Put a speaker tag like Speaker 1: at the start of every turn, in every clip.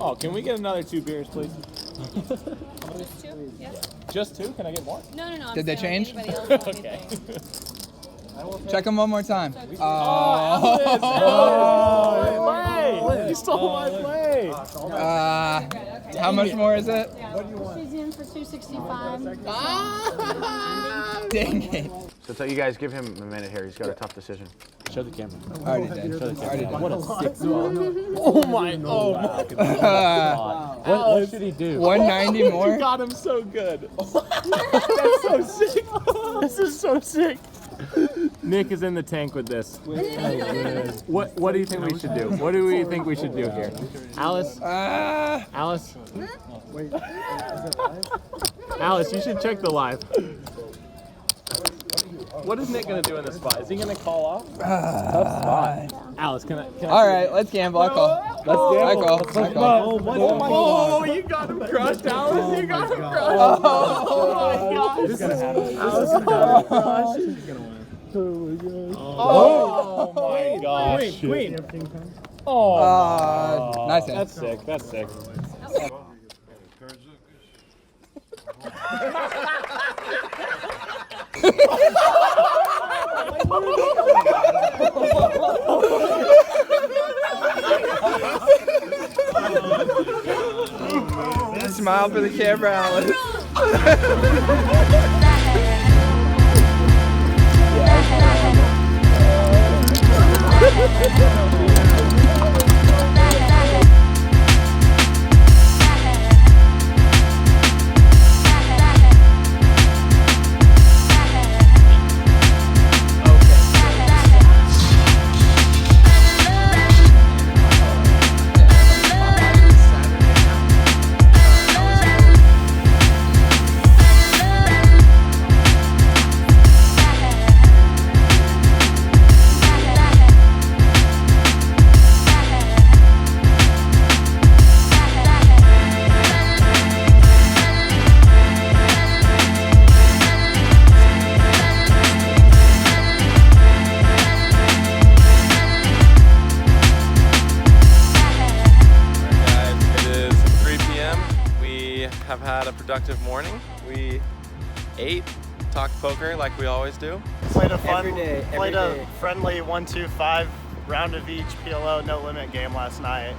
Speaker 1: Oh, can we get another 2 beers, please?
Speaker 2: Just 2? Yeah.
Speaker 1: Just 2? Can I get more?
Speaker 2: No.
Speaker 3: Did they change?
Speaker 1: Okay.
Speaker 3: Check them one more time.
Speaker 1: You stole my play.
Speaker 3: How much more is it?
Speaker 2: She's in for 265.
Speaker 3: Dang it.
Speaker 4: So you guys give him a minute here. He's got a tough decision.
Speaker 1: Show the camera.
Speaker 3: I already did.
Speaker 1: What a sick song. Oh my God. What should he do?
Speaker 3: 190 more?
Speaker 1: You got him so good. That's so sick. This is so sick. Nick is in the tank with this. What do you think we should do? What do we think we should do here? Alice? Alice? Alice, you should check the live. What is Nick gonna do in this spot? Is he gonna call off? Tough spot. Alice, can I
Speaker 3: All right, let's gamble. I call.
Speaker 1: Let's gamble. Oh, you got him crushed, Alice. You got him crushed. Oh my gosh.
Speaker 4: This is gonna happen.
Speaker 1: Alice is gonna crush. She's gonna win. Oh my gosh. Queen. Oh.
Speaker 3: Nice hit.
Speaker 1: That's sick. That's sick.
Speaker 3: Smile for the camera, Alice.
Speaker 5: Have had a productive morning. We ate, talked poker like we always do.
Speaker 6: Played a friendly 1-2-5 round of each PLO no limit game last night,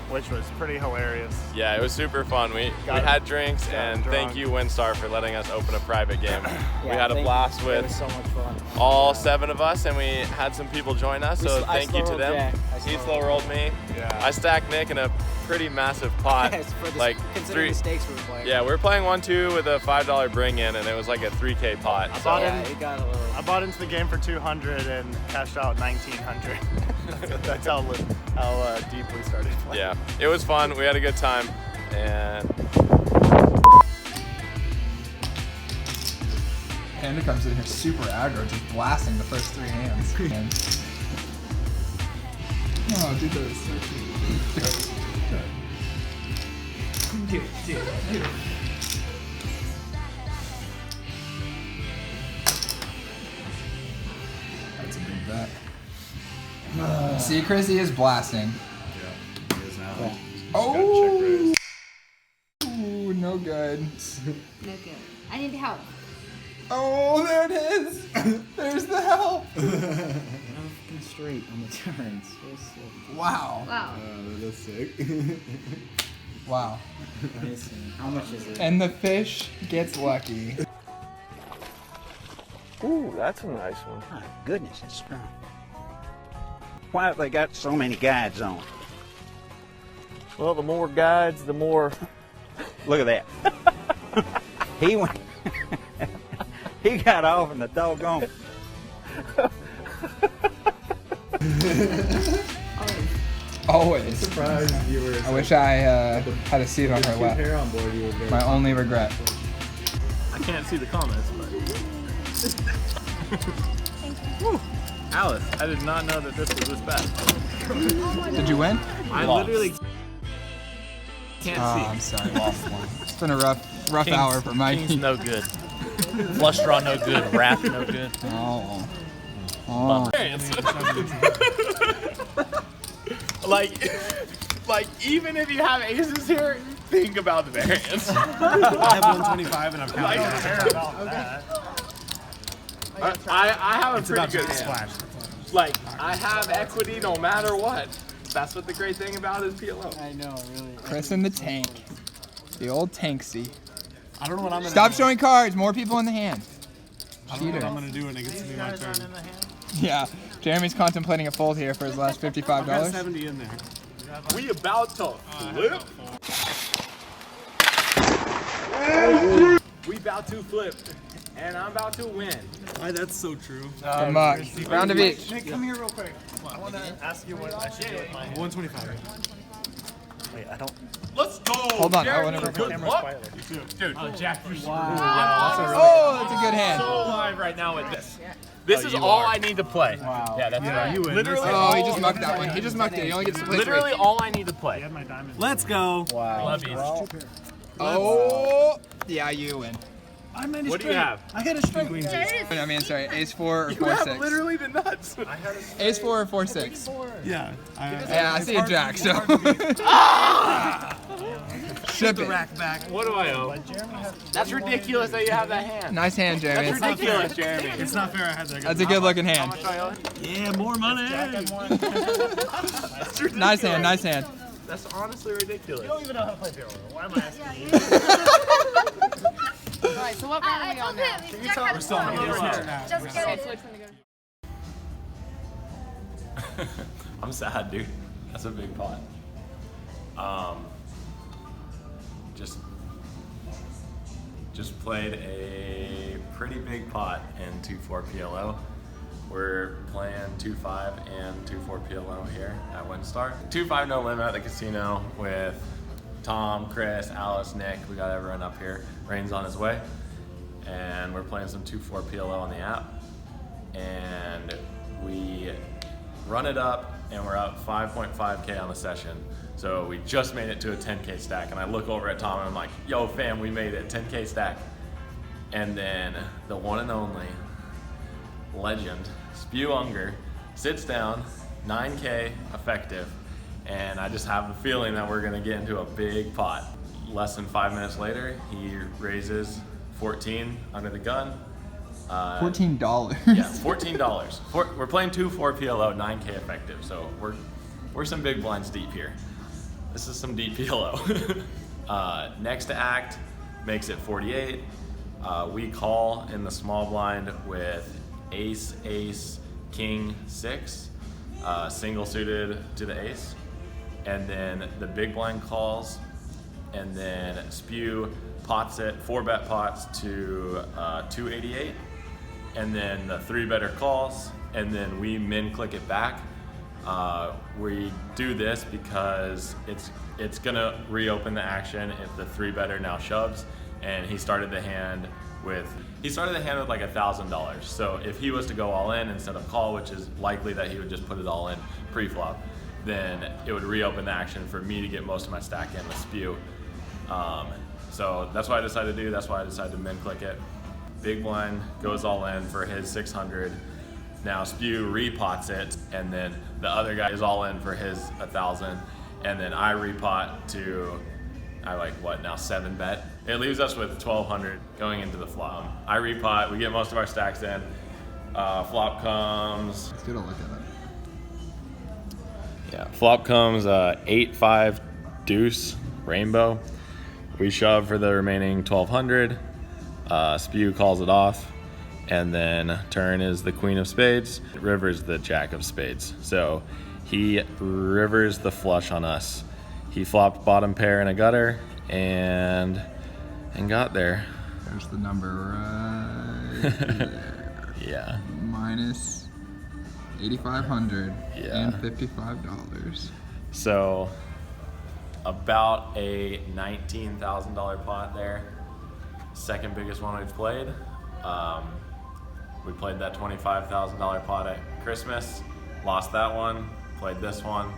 Speaker 6: which was pretty hilarious.
Speaker 5: Yeah, it was super fun. We had drinks, and thank you WinStar for letting us open a private game. We had a blast with
Speaker 7: so much fun.
Speaker 5: all 7 of us, and we had some people join us, so thank you to them. He slow rolled me.
Speaker 6: Yeah.
Speaker 5: I stacked Nick in a pretty massive pot.
Speaker 7: Like considering the stakes we were playing.
Speaker 5: Yeah, we were playing 1-2 with a $5 bring-in, and it was like a 3K pot.
Speaker 6: I bought into the game for 200 and cashed out 1,900. That's how deep we started playing.
Speaker 5: Yeah, it was fun. We had a good time, and
Speaker 3: Panda comes in here super aggro, just blasting the first 3 hands. Oh, dude, that is so cute. That's a big bet. See, Chris, he is blasting.
Speaker 8: Yeah, he is now.
Speaker 3: Oh! Ooh, no good.
Speaker 2: No good. I need help.
Speaker 3: Oh, there it is! There's the help!
Speaker 7: Straight on the turns.
Speaker 3: Wow.
Speaker 2: Wow.
Speaker 8: That's sick.
Speaker 3: Wow.
Speaker 7: How much is it?
Speaker 3: And the fish gets lucky.
Speaker 4: Ooh, that's a nice one.
Speaker 9: My goodness, it's strong. Why have they got so many guides on?
Speaker 4: Well, the more guides, the more.
Speaker 9: Look at that. He went. He got off in the doggone.
Speaker 3: Always.
Speaker 8: Surprised viewers.
Speaker 3: I wish I had a seat on her lap.
Speaker 8: Hair on board, you were very
Speaker 3: My only regret.
Speaker 1: I can't see the comments, but. Alice, I did not know that this was this bad.
Speaker 3: Did you win?
Speaker 1: I literally can't see.
Speaker 3: I'm sorry. Lost one. It's been a rough hour for my
Speaker 7: King's no good. Flush draw no good. Wrap no good.
Speaker 3: Oh.
Speaker 1: Oh.
Speaker 5: Like even if you have aces here, think about the variance.
Speaker 6: I have 125 and I'm counting. I don't care about that.
Speaker 5: I have a
Speaker 6: It's
Speaker 5: pretty
Speaker 6: about
Speaker 5: good
Speaker 6: to
Speaker 5: hand.
Speaker 6: splash.
Speaker 5: Like I have equity no matter what. That's what the great thing about is PLO.
Speaker 7: I know, really.
Speaker 3: Chris in the tank. The old tanksy.
Speaker 6: I don't know what I'm gonna
Speaker 3: Stop
Speaker 6: do.
Speaker 3: showing cards. More people in the hand.
Speaker 6: I don't know what
Speaker 3: Cheater.
Speaker 6: I'm gonna do when it gets to be my turn.
Speaker 3: Yeah. Jeremy's contemplating a fold here for his last
Speaker 6: I got
Speaker 3: $55.
Speaker 6: 70 in there.
Speaker 5: We about to flip. We about to flip, and I'm about to win.
Speaker 6: Why, that's so true.
Speaker 3: Good luck. Round of each.
Speaker 6: Nick, come here real quick. I want to ask you what I should do with my 125. Wait, I don't.
Speaker 5: Let's go.
Speaker 3: Hold on. I
Speaker 5: Jeremy,
Speaker 3: want to
Speaker 5: good luck.
Speaker 6: Dude.
Speaker 5: Oh, Jack, you're
Speaker 3: Oh, that's a good hand.
Speaker 5: so live right now with this. This is all I need to play. Wow. Yeah, that's right.
Speaker 6: You win.
Speaker 5: Literally,
Speaker 3: Oh, he just mucked that one. He just mucked it. He only gets to play
Speaker 5: literally
Speaker 3: three.
Speaker 5: all I need to play.
Speaker 6: Let's go.
Speaker 5: Love you.
Speaker 3: Oh, yeah, you win.
Speaker 5: What do you have?
Speaker 6: I got a straight.
Speaker 3: I mean, sorry, ace 4 or
Speaker 5: You
Speaker 3: 4
Speaker 5: have
Speaker 3: 6.
Speaker 5: literally the nuts.
Speaker 3: Ace 4 or 4 6.
Speaker 6: Yeah.
Speaker 3: Yeah, I see a jack. So ship it.
Speaker 6: Rack back.
Speaker 5: What do I owe? That's ridiculous that you have that hand.
Speaker 3: Nice hand, Jeremy.
Speaker 5: That's ridiculous, Jeremy.
Speaker 6: It's not fair. I had that.
Speaker 3: That's a good looking hand.
Speaker 5: How much do I owe?
Speaker 6: Yeah, more money.
Speaker 5: That's ridiculous.
Speaker 3: Nice hand, nice hand.
Speaker 5: That's honestly ridiculous.
Speaker 6: You don't even know how to play Barrel. Why am I asking you?
Speaker 2: Alright, so what round are we on now?
Speaker 6: We're still on the
Speaker 2: Just get it.
Speaker 5: I'm sad, dude. That's a big pot. Just played a pretty big pot in 2-4 PLO. We're playing 2-5 and 2-4 PLO here at WinStar. 2-5 no limit at the casino with Tom, Chris, Alice, Nick. We got everyone up here. Rain's on his way. And we're playing some 2-4 PLO on the app. And we run it up and we're up 5.5K on the session. So we just made it to a 10K stack. And I look over at Tom and I'm like, yo fam, we made it, 10K stack. And then the one and only legend, HUUUGGEE, sits down, 9K effective. And I just have the feeling that we're gonna get into a big pot. Less than 5 minutes later, he raises 14 under the gun.
Speaker 3: $14.
Speaker 5: Yeah, $14. We're playing 2-4 PLO, 9K effective. So we're some big blinds deep here. This is some deep PLO. Next to act makes it 48. We call in the small blind with ace, ace, king, 6, single suited to the ace. And then the big blind calls, and then Spew pots it, 4-bet pots to 288. And then the 3-better calls, and then we min click it back. We do this because it's gonna reopen the action if the 3-better now shoves, and he started the hand with like $1,000. So if he was to go all in instead of call, which is likely that he would just put it all in pre-flop, then it would reopen the action for me to get most of my stack in with Spew. So that's what I decided to do. That's why I decided to min click it. Big blind goes all in for his 600. Now Spew repots it, and then the other guy is all in for his 1,000, and then I repot to, now 7-bet. It leaves us with 1,200 going into the flop. I repot, we get most of our stacks in. Flop comes.
Speaker 3: Let's get a look at it.
Speaker 5: Yeah, flop comes 8-5 deuce rainbow. We shove for the remaining 1,200. Spew calls it off, and then turn is the queen of spades, river's the jack of spades. So he rivers the flush on us. He flopped bottom pair in a gutter and got there.
Speaker 3: There's the number right there.
Speaker 5: Yeah.
Speaker 3: Minus 8,500
Speaker 5: Yeah.
Speaker 3: and $55.
Speaker 5: So about a $19,000 pot there. Second biggest one we've played. We played that $25,000 pot at Christmas, lost that one, played this one,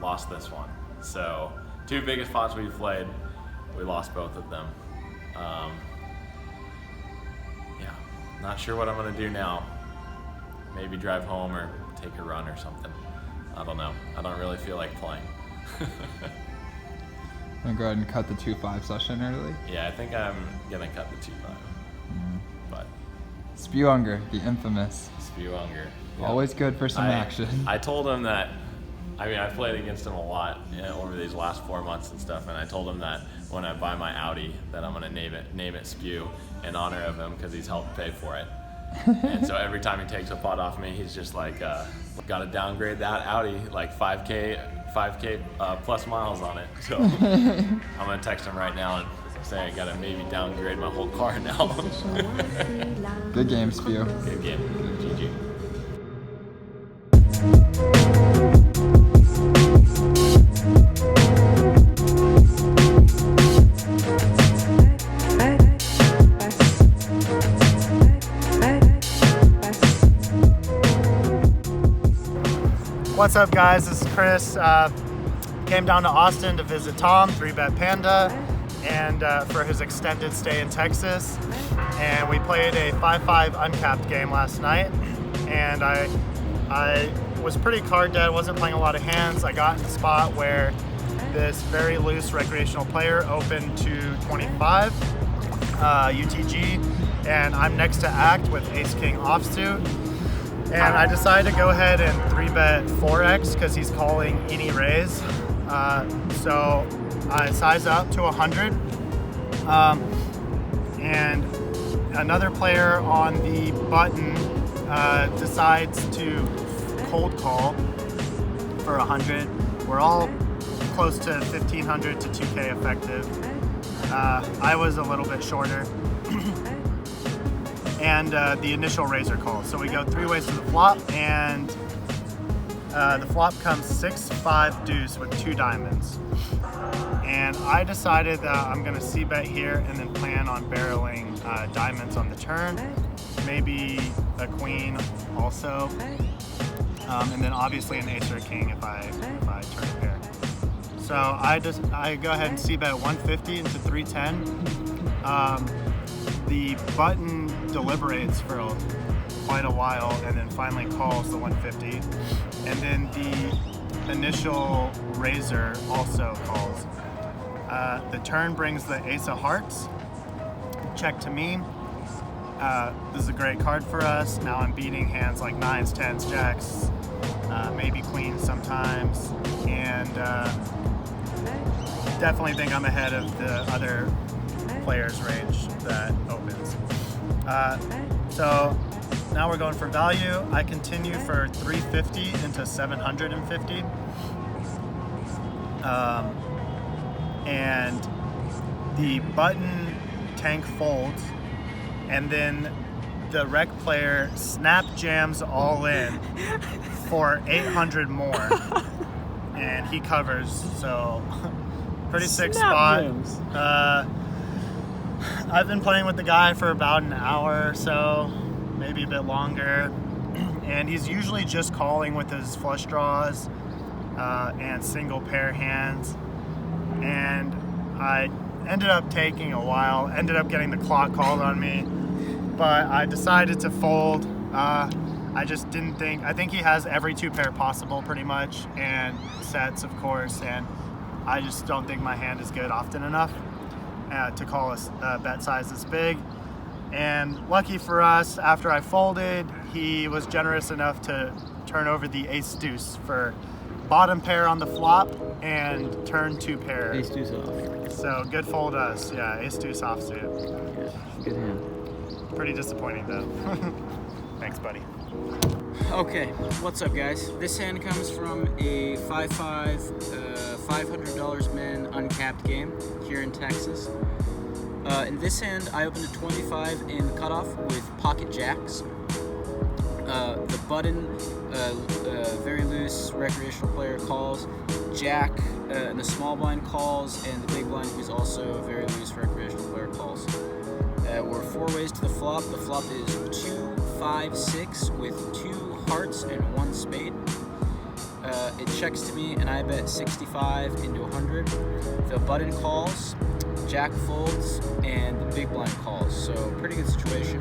Speaker 5: lost this one. So 2 biggest pots we've played, we lost both of them. Yeah, not sure what I'm gonna do now. Maybe drive home or take a run or something. I don't know. I don't really feel like playing.
Speaker 3: I'm gonna go ahead and cut the 2-5 session early.
Speaker 5: Yeah, I think I'm gonna cut the 2-5. But
Speaker 3: HUUUGGEE, the infamous.
Speaker 5: HUUUGGEE. Yeah.
Speaker 3: Always good for some action.
Speaker 5: I told him that, I mean, I played against him a lot over these last 4 months and stuff, and I told him that when I buy my Audi, that I'm gonna name it HUUUGGee in honor of him because he's helped pay for it. And so every time he takes a pot off me, he's just like, gotta downgrade that Audi, like 5K plus miles on it. So I'm gonna text him right now and say I gotta maybe downgrade my whole car now.
Speaker 3: Good game, Spew.
Speaker 5: Good game. GG.
Speaker 6: What's up, guys? This is Chris. Came down to Austin to visit Tom, 3BETPANDA, and for his extended stay in Texas. And we played a 5-5 uncapped game last night. And I was pretty card dead, wasn't playing a lot of hands. I got in a spot where this very loose recreational player opened to 25 UTG, and I'm next to act with Ace-King offsuit. And I decided to go ahead and 3-bet 4x because he's calling any raise. So I size up to 100. And another player on the button decides to cold call for 100. We're all close to 1,500 to 2K effective. I was a little bit shorter. And the initial razor call. So we go 3 ways to the flop, and the flop comes 6-5 deuce with 2 diamonds. And I decided that I'm gonna c-bet here and then plan on barreling diamonds on the turn, maybe a queen also, and then obviously an ace or a king if I turn a pair. So I go ahead and c-bet 150 into 310. The button deliberates for quite a while and then finally calls the 150. And then the initial razor also calls. The turn brings the ace of hearts, check to me. This is a great card for us. Now I'm beating hands like 9s, 10s, jacks, maybe queens sometimes. And definitely think I'm ahead of the other player's range that opens. So now we're going for value. I continue for 350 into 750. And the button tank folds, and then the rec player snap jams all in for 800 more. And he covers, so pretty sick spot. I've been playing with the guy for about an hour or so, maybe a bit longer, and he's usually just calling with his flush draws and single pair hands. And I ended up taking a while, ended up getting the clock called on me, but I decided to fold. I just didn't think, I think he has every 2 pair possible pretty much, and sets of course, and I just don't think my hand is good often enough to call a bet size this big. And lucky for us, after I folded, he was generous enough to turn over the ace deuce for bottom pair on the flop and turn 2 pair.
Speaker 7: Ace deuce off.
Speaker 6: So good fold us, yeah, ace deuce offsuit.
Speaker 7: Yeah, good hand.
Speaker 6: Pretty disappointing though. Thanks, buddy.
Speaker 7: Okay, what's up, guys? This hand comes from a 5-5, $500 min uncapped game here in Texas. In this hand, I opened a 25 in cutoff with pocket jacks. The button, very loose recreational player calls. Jack and the small blind calls, and the big blind, who's also a very loose recreational player, calls. We're 4 ways to the flop. The flop is 2, 5, 6 with 2 hearts and 1 spade. It checks to me, and I bet 65 into 100. The button calls, Jack folds, and the big blind calls. So pretty good situation.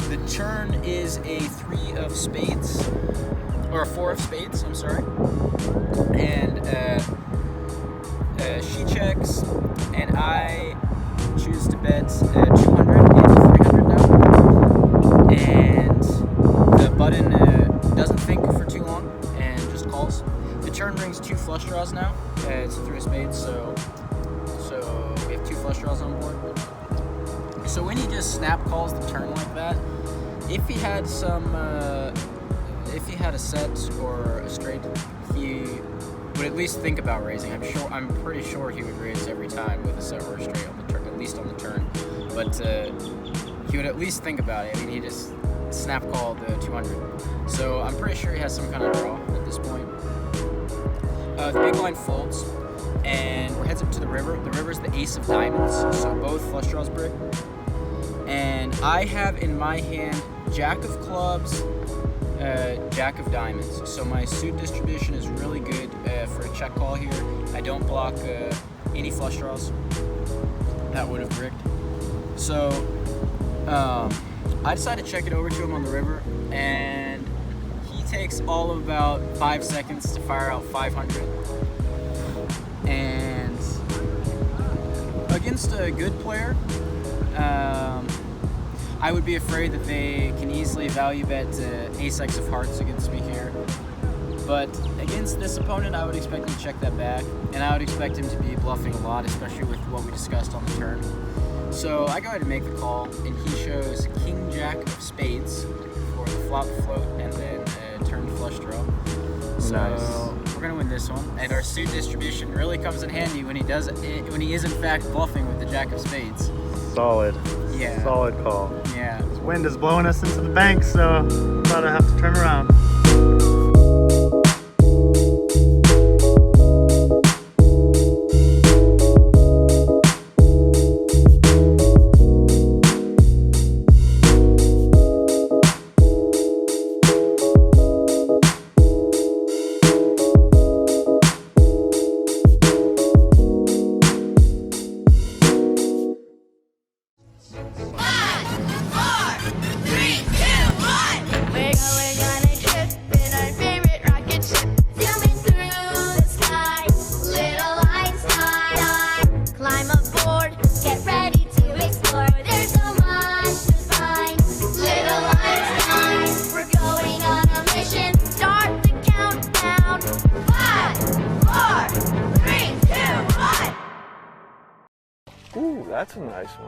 Speaker 7: The turn is a 3 of spades. or a 4 of spades, I'm sorry. And she checks, and I choose to bet 200 and 300 now. And the button doesn't think for too long and just calls. The turn brings 2 flush draws now. It's a 3 of spades, so we have 2 flush draws on board. So when he just snap calls the turn like that, if he had a set or a straight, he would at least think about raising. I'm pretty sure he would raise every time with a set or a straight on the turn, at least on the turn. But he would at least think about it. I mean, he just snap called 200. So I'm pretty sure he has some kind of draw at this point. The big blind folds, and we're heads up to the river. The river's the ace of diamonds, so both flush draws break. And I have in my hand jack of clubs, jack of diamonds. So my suit distribution is really good for a check call here. I don't block any flush draws that would have bricked. So I decided to check it over to him on the river, and he takes all of about 5 seconds to fire out 500. And against a good player, I would be afraid that they can easily value bet ace-x of hearts against me here. But against this opponent, I would expect him to check that back, and I would expect him to be bluffing a lot, especially with what we discussed on the turn. So I go ahead and make the call, and he shows king-jack of spades for the flop float, and then turn flush draw. So
Speaker 1: Nice.
Speaker 7: we're gonna win this one, and our suit distribution really comes in handy when he is in fact bluffing with the jack of spades.
Speaker 6: Solid.
Speaker 7: Yeah.
Speaker 6: Solid call.
Speaker 7: Yeah.
Speaker 6: This wind is blowing us into the bank, so thought I have to turn around.
Speaker 4: Ooh, that's a nice one.